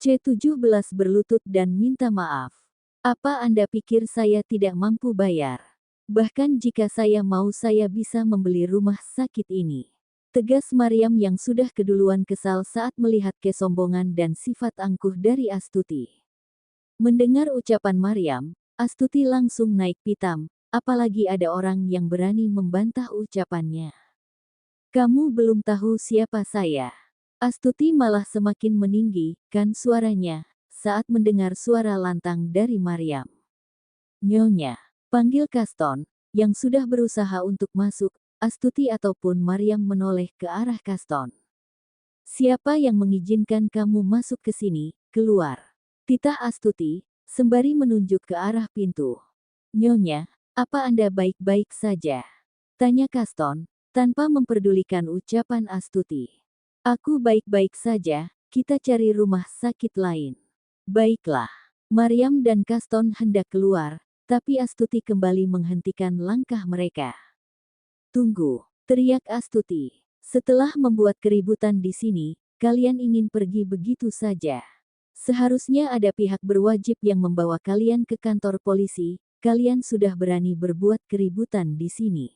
C17 berlutut dan minta maaf. Apa Anda pikir saya tidak mampu bayar? Bahkan jika saya mau saya bisa membeli rumah sakit ini. Tegas Maryam yang sudah keduluan kesal saat melihat kesombongan dan sifat angkuh dari Astuti. Mendengar ucapan Maryam, Astuti langsung naik pitam, apalagi ada orang yang berani membantah ucapannya. Kamu belum tahu siapa saya. Astuti malah semakin meninggikan suaranya saat mendengar suara lantang dari Maryam. Nyonya, panggil Kaston, yang sudah berusaha untuk masuk. Astuti ataupun Maryam menoleh ke arah Kaston. Siapa yang mengizinkan kamu masuk ke sini? Keluar. Titah Astuti, sembari menunjuk ke arah pintu. Nyonya, apa Anda baik-baik saja? Tanya Kaston, tanpa memperdulikan ucapan Astuti. Aku baik-baik saja, kita cari rumah sakit lain. Baiklah. Maryam dan Kaston hendak keluar, tapi Astuti kembali menghentikan langkah mereka. Tunggu, teriak Astuti. Setelah membuat keributan di sini, kalian ingin pergi begitu saja. Seharusnya ada pihak berwajib yang membawa kalian ke kantor polisi, kalian sudah berani berbuat keributan di sini.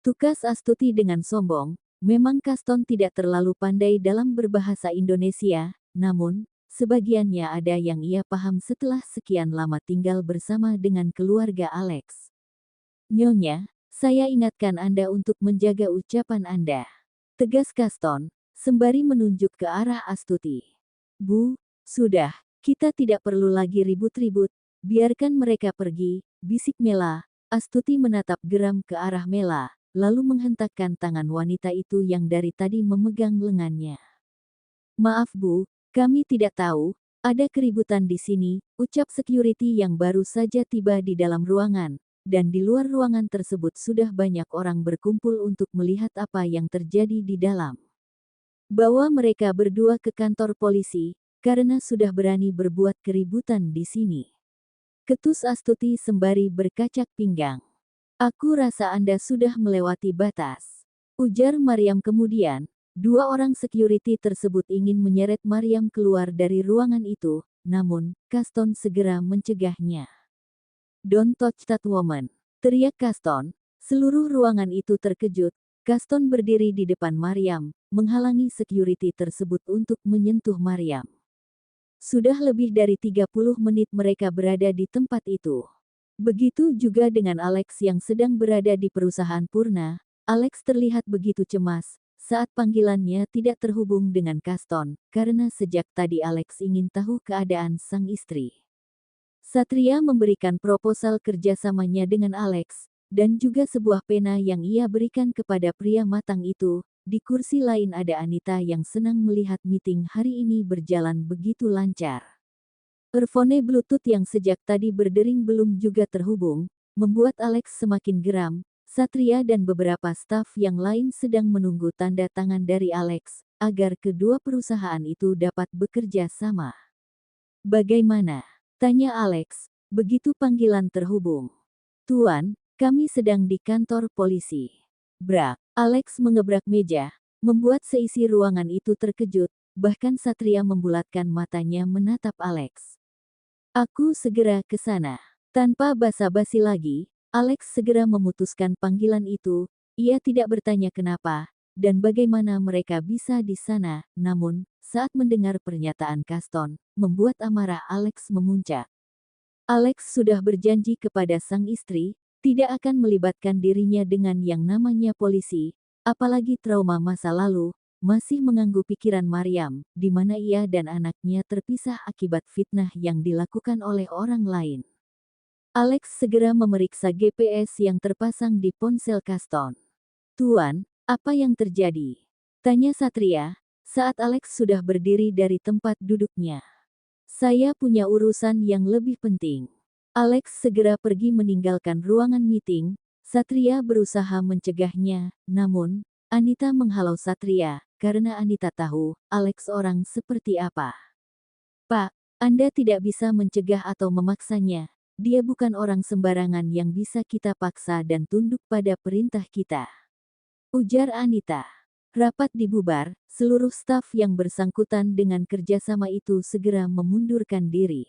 Tukas Astuti dengan sombong, memang Kaston tidak terlalu pandai dalam berbahasa Indonesia, namun, sebagiannya ada yang ia paham setelah sekian lama tinggal bersama dengan keluarga Alex. Nyonya, saya ingatkan Anda untuk menjaga ucapan Anda. Tegas Kaston, sembari menunjuk ke arah Astuti. Bu, sudah, kita tidak perlu lagi ribut-ribut, biarkan mereka pergi, bisik Mela. Astuti menatap geram ke arah Mela, lalu menghentakkan tangan wanita itu yang dari tadi memegang lengannya. Maaf Bu, kami tidak tahu, ada keributan di sini, ucap security yang baru saja tiba di dalam ruangan. Dan di luar ruangan tersebut sudah banyak orang berkumpul untuk melihat apa yang terjadi di dalam. Bawa mereka berdua ke kantor polisi, karena sudah berani berbuat keributan di sini. Ketus Astuti sembari berkacak pinggang. Aku rasa Anda sudah melewati batas. Ujar Maryam kemudian, dua orang security tersebut ingin menyeret Maryam keluar dari ruangan itu, namun, Kaston segera mencegahnya. Don't touch that woman, teriak Kaston. Seluruh ruangan itu terkejut. Kaston berdiri di depan Maryam, menghalangi security tersebut untuk menyentuh Maryam. Sudah lebih dari 30 menit mereka berada di tempat itu. Begitu juga dengan Alex yang sedang berada di perusahaan Purna. Alex terlihat begitu cemas saat panggilannya tidak terhubung dengan Kaston, karena sejak tadi Alex ingin tahu keadaan sang istri. Satria memberikan proposal kerjasamanya dengan Alex, dan juga sebuah pena yang ia berikan kepada pria matang itu. Di kursi lain ada Anita yang senang melihat meeting hari ini berjalan begitu lancar. Earphone Bluetooth yang sejak tadi berdering belum juga terhubung, membuat Alex semakin geram. Satria dan beberapa staf yang lain sedang menunggu tanda tangan dari Alex, agar kedua perusahaan itu dapat bekerja sama. Bagaimana? Tanya Alex, begitu panggilan terhubung. Tuan, kami sedang di kantor polisi. Brak, Alex mengebrak meja, membuat seisi ruangan itu terkejut, bahkan Satria membulatkan matanya menatap Alex. Aku segera ke sana. Tanpa basa-basi lagi, Alex segera memutuskan panggilan itu. Ia tidak bertanya kenapa, dan bagaimana mereka bisa di sana, namun, saat mendengar pernyataan Kaston, membuat amarah Alex memuncak. Alex sudah berjanji kepada sang istri, tidak akan melibatkan dirinya dengan yang namanya polisi, apalagi trauma masa lalu, masih mengganggu pikiran Maryam, di mana ia dan anaknya terpisah akibat fitnah yang dilakukan oleh orang lain. Alex segera memeriksa GPS yang terpasang di ponsel Kaston. Tuan, apa yang terjadi? Tanya Satria, saat Alex sudah berdiri dari tempat duduknya. Saya punya urusan yang lebih penting. Alex segera pergi meninggalkan ruangan meeting. Satria berusaha mencegahnya, namun, Anita menghalau Satria, karena Anita tahu, Alex orang seperti apa. Pak, Anda tidak bisa mencegah atau memaksanya. Dia bukan orang sembarangan yang bisa kita paksa dan tunduk pada perintah kita. Ujar Anita. Rapat dibubar, seluruh staf yang bersangkutan dengan kerjasama itu segera memundurkan diri.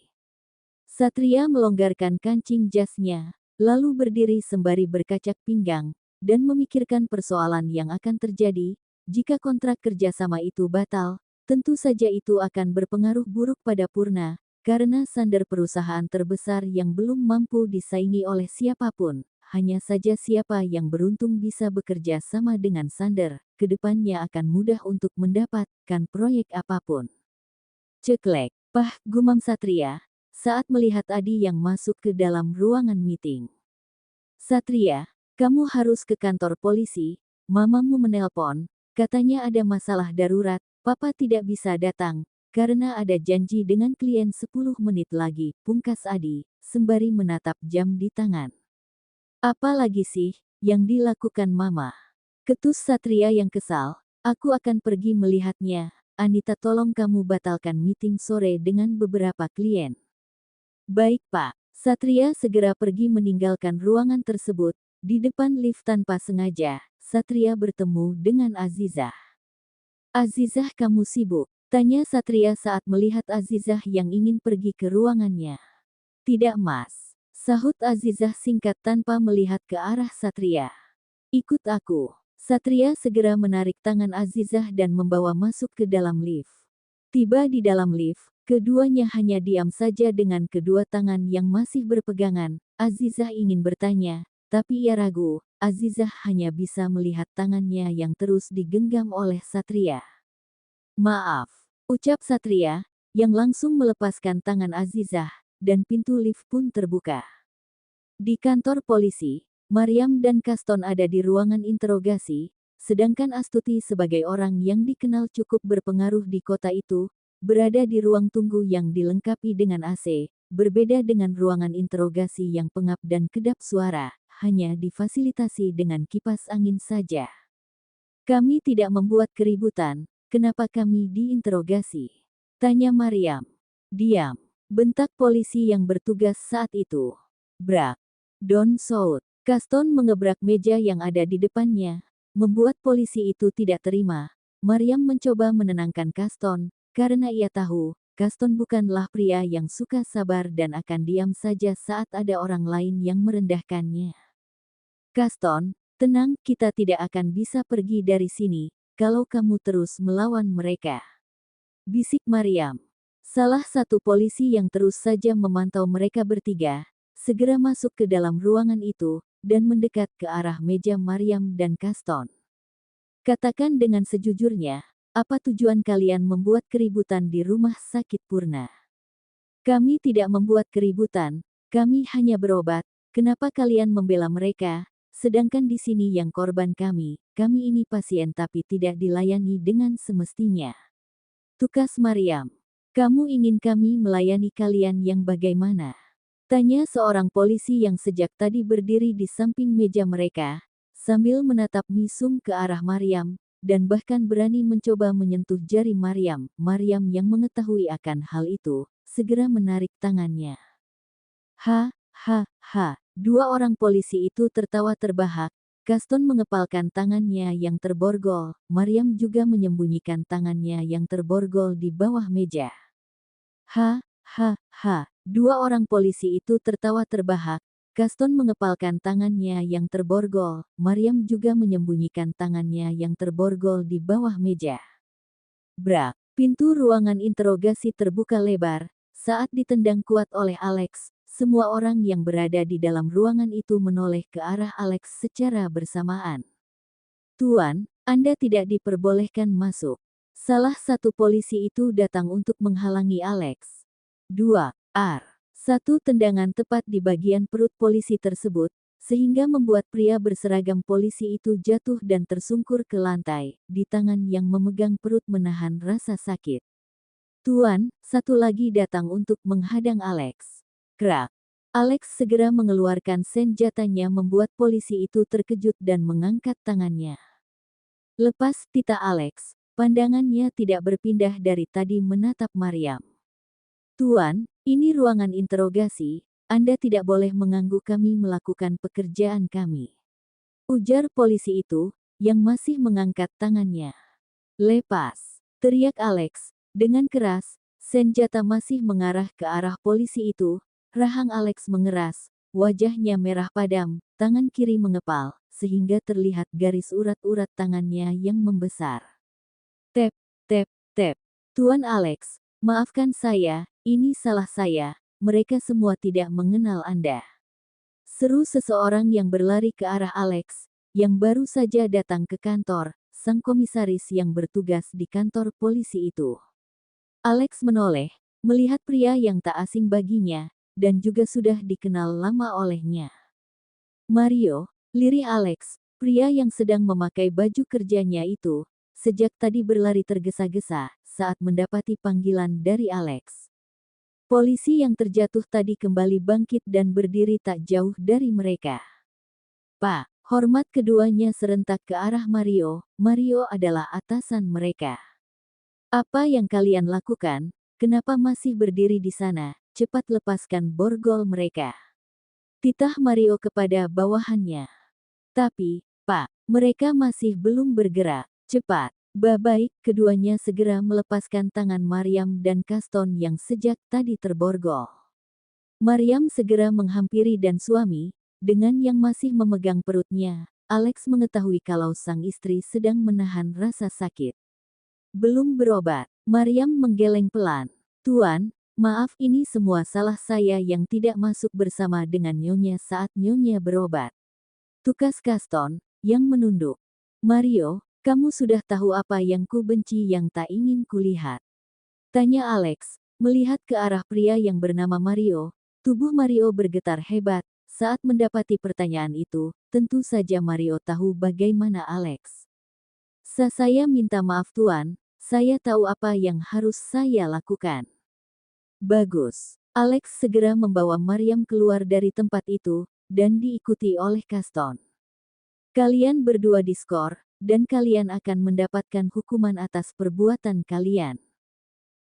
Satria melonggarkan kancing jasnya, lalu berdiri sembari berkacak pinggang, dan memikirkan persoalan yang akan terjadi jika kontrak kerjasama itu batal. Tentu saja itu akan berpengaruh buruk pada Purna, karena Sander perusahaan terbesar yang belum mampu disaingi oleh siapapun. Hanya saja siapa yang beruntung bisa bekerja sama dengan Sander, kedepannya akan mudah untuk mendapatkan proyek apapun. Ceklek, pah, gumam Satria, saat melihat Adi yang masuk ke dalam ruangan meeting. Satria, kamu harus ke kantor polisi, mamamu menelpon, katanya ada masalah darurat, papa tidak bisa datang, karena ada janji dengan klien 10 menit lagi, pungkas Adi, sembari menatap jam di tangan. Apa lagi sih yang dilakukan mama? Ketus Satria yang kesal, aku akan pergi melihatnya. Anita, tolong kamu batalkan meeting sore dengan beberapa klien. Baik Pak. Satria segera pergi meninggalkan ruangan tersebut. Di depan lift tanpa sengaja, Satria bertemu dengan Azizah. Azizah, kamu sibuk? Tanya Satria saat melihat Azizah yang ingin pergi ke ruangannya. Tidak Mas. Sahut Azizah singkat tanpa melihat ke arah Satria. Ikut aku. Satria segera menarik tangan Azizah dan membawa masuk ke dalam lift. Tiba di dalam lift, keduanya hanya diam saja dengan kedua tangan yang masih berpegangan. Azizah ingin bertanya, tapi ia ragu. Azizah hanya bisa melihat tangannya yang terus digenggam oleh Satria. Maaf, ucap Satria, yang langsung melepaskan tangan Azizah, dan pintu lift pun terbuka. Di kantor polisi, Maryam dan Kaston ada di ruangan interogasi, sedangkan Astuti sebagai orang yang dikenal cukup berpengaruh di kota itu, berada di ruang tunggu yang dilengkapi dengan AC, berbeda dengan ruangan interogasi yang pengap dan kedap suara, hanya difasilitasi dengan kipas angin saja. Kami tidak membuat keributan, kenapa kami diinterogasi? Tanya Maryam. Diam, bentak polisi yang bertugas saat itu. Brak. Don't shout. Kaston mengebrak meja yang ada di depannya, membuat polisi itu tidak terima. Maryam mencoba menenangkan Kaston, karena ia tahu, Kaston bukanlah pria yang suka sabar dan akan diam saja saat ada orang lain yang merendahkannya. Kaston, tenang, kita tidak akan bisa pergi dari sini, kalau kamu terus melawan mereka. Bisik Maryam. Salah satu polisi yang terus saja memantau mereka bertiga, segera masuk ke dalam ruangan itu, dan mendekat ke arah meja Maryam dan Kaston. Katakan dengan sejujurnya, apa tujuan kalian membuat keributan di rumah sakit Purna? Kami tidak membuat keributan, kami hanya berobat. Kenapa kalian membela mereka, sedangkan di sini yang korban kami ini pasien tapi tidak dilayani dengan semestinya. Tukas Maryam. Kamu ingin kami melayani kalian yang bagaimana? Tanya seorang polisi yang sejak tadi berdiri di samping meja mereka, sambil menatap misum ke arah Maryam, dan bahkan berani mencoba menyentuh jari Maryam. Maryam yang mengetahui akan hal itu, segera menarik tangannya. Dua orang polisi itu tertawa terbahak. Kaston mengepalkan tangannya yang terborgol, Maryam juga menyembunyikan tangannya yang terborgol di bawah meja. Dua orang polisi itu tertawa terbahak. Kaston mengepalkan tangannya yang terborgol, Maryam juga menyembunyikan tangannya yang terborgol di bawah meja. Brak, pintu ruangan interogasi terbuka lebar, saat ditendang kuat oleh Alex. Semua orang yang berada di dalam ruangan itu menoleh ke arah Alex secara bersamaan. Tuan, Anda tidak diperbolehkan masuk. Salah satu polisi itu datang untuk menghalangi Alex. 1 tendangan tepat di bagian perut polisi tersebut, sehingga membuat pria berseragam polisi itu jatuh dan tersungkur ke lantai, di tangan yang memegang perut menahan rasa sakit. Tuan, satu lagi datang untuk menghadang Alex. Krak. Alex segera mengeluarkan senjatanya membuat polisi itu terkejut dan mengangkat tangannya. Lepas tita Alex, pandangannya tidak berpindah dari tadi menatap Maryam. Tuan, ini ruangan interogasi, Anda tidak boleh mengganggu kami melakukan pekerjaan kami. Ujar polisi itu, yang masih mengangkat tangannya. Lepas! Teriak Alex. Dengan keras, senjata masih mengarah ke arah polisi itu. Rahang Alex mengeras, wajahnya merah padam, tangan kiri mengepal, sehingga terlihat garis urat-urat tangannya yang membesar. Tep, tep, tep. Tuan Alex, maafkan saya, ini salah saya, mereka semua tidak mengenal Anda. Seru seseorang yang berlari ke arah Alex, yang baru saja datang ke kantor, sang komisaris yang bertugas di kantor polisi itu. Alex menoleh, melihat pria yang tak asing baginya, dan juga sudah dikenal lama olehnya. Mario, lirih Alex, pria yang sedang memakai baju kerjanya itu, sejak tadi berlari tergesa-gesa saat mendapati panggilan dari Alex. Polisi yang terjatuh tadi kembali bangkit dan berdiri tak jauh dari mereka. Pak, hormat keduanya serentak ke arah Mario. Mario adalah atasan mereka. Apa yang kalian lakukan? Kenapa masih berdiri di sana? Cepat lepaskan borgol mereka. Titah Mario kepada bawahannya. Tapi, Pak, mereka masih belum bergerak. Cepat. Baik, keduanya segera melepaskan tangan Mariam dan Kaston yang sejak tadi terborgol. Mariam segera menghampiri dan suami, dengan yang masih memegang perutnya. Alex mengetahui kalau sang istri sedang menahan rasa sakit. Belum berobat. Mariam menggeleng pelan. Tuan, maaf ini semua salah saya yang tidak masuk bersama dengan Nyonya saat Nyonya berobat. Tukas Kaston, yang menunduk. Mario, kamu sudah tahu apa yang ku benci yang tak ingin kulihat. Tanya Alex, melihat ke arah pria yang bernama Mario. Tubuh Mario bergetar hebat, saat mendapati pertanyaan itu, tentu saja Mario tahu bagaimana Alex. Saya minta maaf tuan, saya tahu apa yang harus saya lakukan. Bagus. Alex segera membawa Mariam keluar dari tempat itu, dan diikuti oleh Kaston. Kalian berdua diskor, dan kalian akan mendapatkan hukuman atas perbuatan kalian.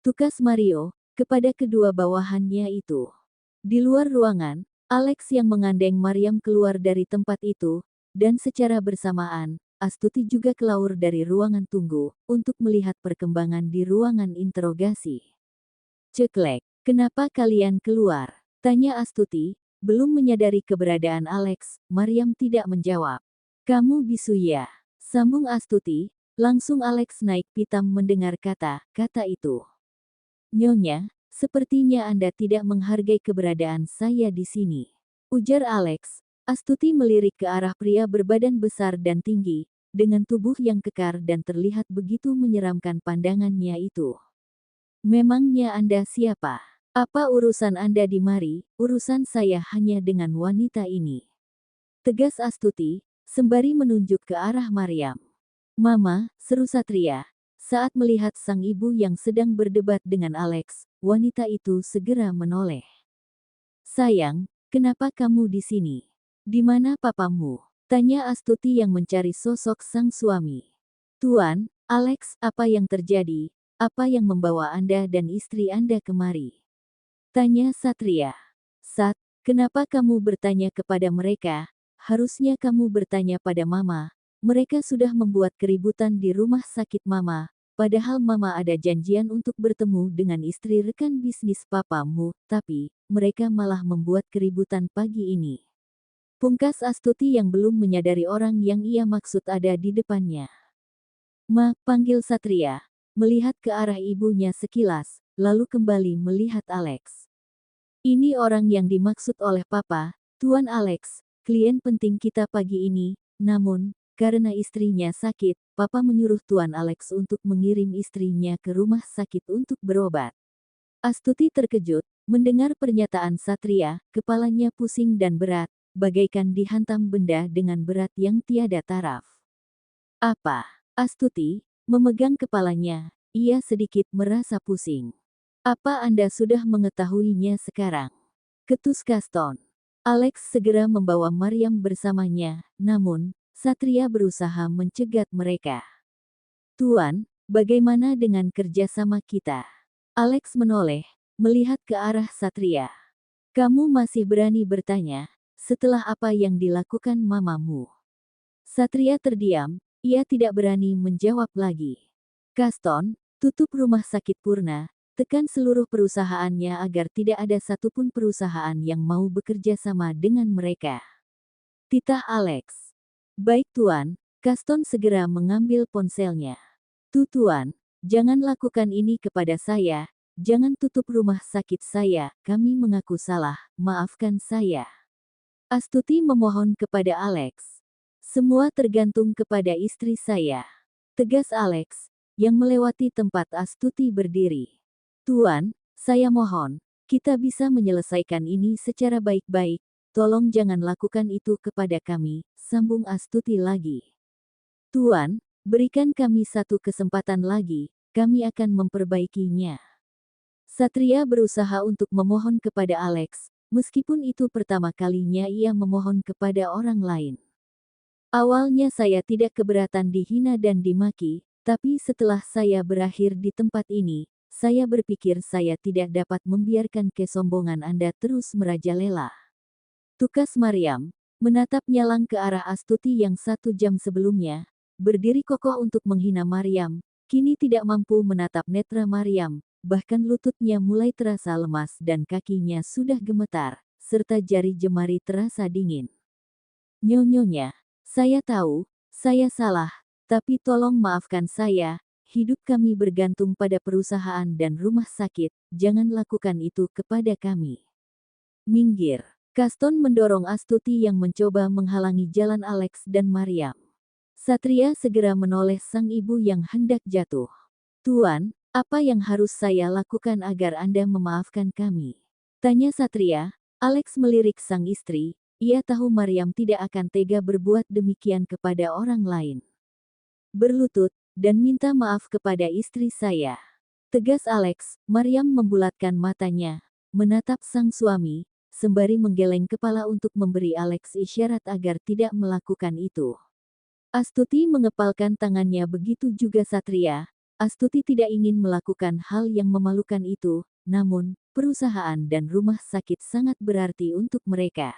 Tukas Mario, kepada kedua bawahannya itu. Di luar ruangan, Alex yang mengandeng Mariam keluar dari tempat itu, dan secara bersamaan, Astuti juga keluar dari ruangan tunggu, untuk melihat perkembangan di ruangan interogasi. Ceklek, kenapa kalian keluar? Tanya Astuti, belum menyadari keberadaan Alex. Mariam tidak menjawab. Kamu bisu ya? Sambung Astuti, langsung Alex naik pitam mendengar kata-kata itu. Nyonya, sepertinya Anda tidak menghargai keberadaan saya di sini. Ujar Alex. Astuti melirik ke arah pria berbadan besar dan tinggi, dengan tubuh yang kekar dan terlihat begitu menyeramkan pandangannya itu. Memangnya Anda siapa? Apa urusan Anda di mari? Urusan saya hanya dengan wanita ini. Tegas Astuti, sembari menunjuk ke arah Mariam. Mama, seru Satria. Saat melihat sang ibu yang sedang berdebat dengan Alex, wanita itu segera menoleh. Sayang, kenapa kamu di sini? Di mana papamu? Tanya Astuti yang mencari sosok sang suami. Tuan, Alex, apa yang terjadi? Apa yang membawa Anda dan istri Anda kemari? Tanya Satria. Sat, kenapa kamu bertanya kepada mereka? Harusnya kamu bertanya pada Mama. Mereka sudah membuat keributan di rumah sakit Mama. Padahal Mama ada janjian untuk bertemu dengan istri rekan bisnis papamu, tapi mereka malah membuat keributan pagi ini. Pungkas Astuti yang belum menyadari orang yang ia maksud ada di depannya. Ma, panggil Satria. Melihat ke arah ibunya sekilas, lalu kembali melihat Alex. Ini orang yang dimaksud oleh Papa, Tuan Alex, klien penting kita pagi ini, namun, karena istrinya sakit, Papa menyuruh Tuan Alex untuk mengirim istrinya ke rumah sakit untuk berobat. Astuti terkejut, mendengar pernyataan Satria, kepalanya pusing dan berat, bagaikan dihantam benda dengan berat yang tiada taraf. Apa? Astuti, memegang kepalanya, ia sedikit merasa pusing. Apa Anda sudah mengetahuinya sekarang? Ketus Kaston. Alex segera membawa Mariam bersamanya, namun, Satria berusaha mencegat mereka. Tuan, bagaimana dengan kerjasama kita? Alex menoleh, melihat ke arah Satria. Kamu masih berani bertanya, setelah apa yang dilakukan mamamu? Satria terdiam, Ia tidak berani menjawab lagi. Kaston, tutup rumah sakit Purna, tekan seluruh perusahaannya agar tidak ada satupun perusahaan yang mau bekerja sama dengan mereka. Titah Alex. Baik tuan, Kaston segera mengambil ponselnya. Tuan, jangan lakukan ini kepada saya, jangan tutup rumah sakit saya, kami mengaku salah, maafkan saya. Astuti memohon kepada Alex. Semua tergantung kepada istri saya. Tegas Alex, yang melewati tempat Astuti berdiri. Tuan, saya mohon, kita bisa menyelesaikan ini secara baik-baik, tolong jangan lakukan itu kepada kami, sambung Astuti lagi. Tuan, berikan kami satu kesempatan lagi, kami akan memperbaikinya. Satria berusaha untuk memohon kepada Alex, meskipun itu pertama kalinya ia memohon kepada orang lain. Awalnya saya tidak keberatan dihina dan dimaki, tapi setelah saya berakhir di tempat ini, saya berpikir saya tidak dapat membiarkan kesombongan Anda terus merajalela. Tukas Maryam, menatap nyalang ke arah Astuti yang 1 jam sebelumnya, berdiri kokoh untuk menghina Maryam, kini tidak mampu menatap netra Maryam, bahkan lututnya mulai terasa lemas dan kakinya sudah gemetar, serta jari jemari terasa dingin. Nyonya, saya tahu, saya salah, tapi tolong maafkan saya, hidup kami bergantung pada perusahaan dan rumah sakit, jangan lakukan itu kepada kami. Minggir. Kaston mendorong Astuti yang mencoba menghalangi jalan Alex dan Maryam. Satria segera menoleh sang ibu yang hendak jatuh. Tuan, apa yang harus saya lakukan agar Anda memaafkan kami? Tanya Satria. Alex melirik sang istri, ia tahu Maryam tidak akan tega berbuat demikian kepada orang lain. Berlutut, dan minta maaf kepada istri saya. Tegas Alex, Maryam membulatkan matanya, menatap sang suami, sembari menggeleng kepala untuk memberi Alex isyarat agar tidak melakukan itu. Astuti mengepalkan tangannya, begitu juga Satria. Astuti tidak ingin melakukan hal yang memalukan itu, namun, perusahaan dan rumah sakit sangat berarti untuk mereka.